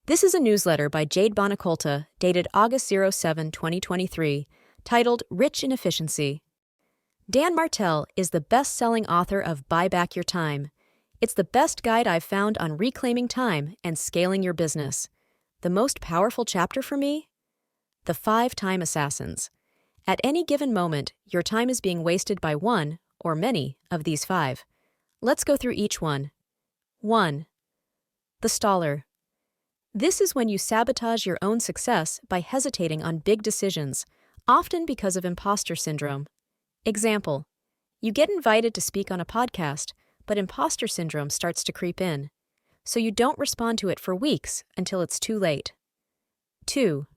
This is a newsletter by Jade Bonacolta, dated August 2023, titled Rich in Efficiency. Dan Martell is the best-selling author of Buy Back Your Time. It's the best guide I've found on reclaiming time and scaling your business. The most powerful chapter for me? The 5 Time Assassins. At any given moment, your time is being wasted by one, or many, of these 5. Let's go through each one. 1. The staller. This is when you sabotage your own success by hesitating on big decisions, often because of imposter syndrome. Example: you get invited to speak on a podcast, but imposter syndrome starts to creep in, so you don't respond to it for weeks until it's too late. 2.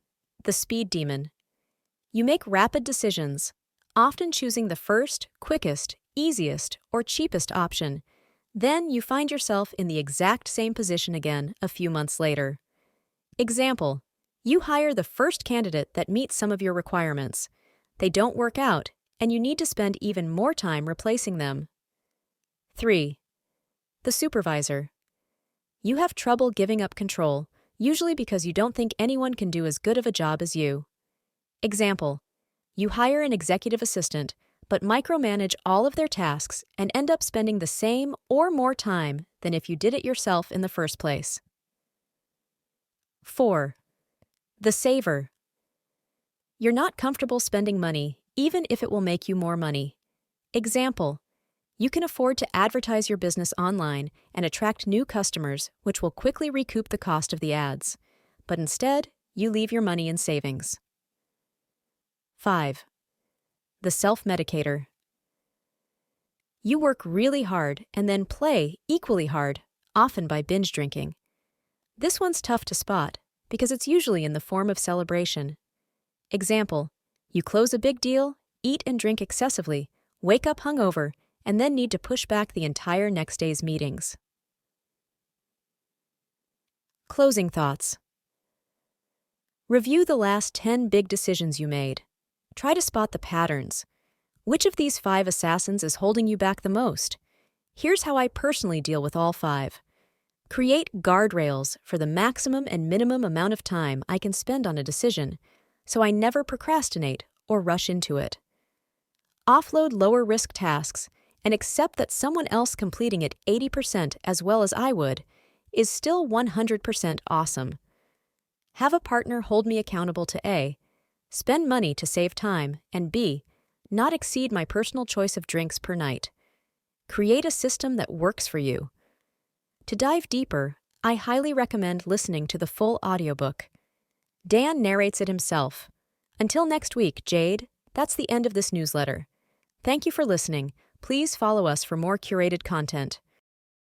The speed demon. You make rapid decisions, often choosing the first, quickest, easiest, or cheapest option. Then you find yourself in the exact same position again a few months later. Example: you hire the first candidate that meets some of your requirements. They don't work out, and you need to spend even more time replacing them. 3. The supervisor. You have trouble giving up control, usually because you don't think anyone can do as good of a job as you. Example: you hire an executive assistant, but micromanage all of their tasks and end up spending the same or more time than if you did it yourself in the first place. 4. The saver. You're not comfortable spending money, even if it will make you more money. Example: you can afford to advertise your business online and attract new customers, which will quickly recoup the cost of the ads. But instead, you leave your money in savings. 5. The self-medicator. You work really hard and then play equally hard, often by binge drinking. This one's tough to spot because it's usually in the form of celebration. Example: you close a big deal, eat and drink excessively, wake up hungover, and then need to push back the entire next day's meetings. Closing thoughts. Review the last 10 big decisions you made. Try to spot the patterns. Which of these 5 assassins is holding you back the most? Here's how I personally deal with all 5. Create guardrails for the maximum and minimum amount of time I can spend on a decision, so I never procrastinate or rush into it. Offload lower-risk tasks and accept that someone else completing it 80% as well as I would is still 100% awesome. Have a partner hold me accountable to A, spend money to save time, and B, not exceed my personal choice of drinks per night. Create a system that works for you. To dive deeper, I highly recommend listening to the full audiobook. Dan narrates it himself. Until next week, Jade, that's the end of this newsletter. Thank you for listening. Please follow us for more curated content.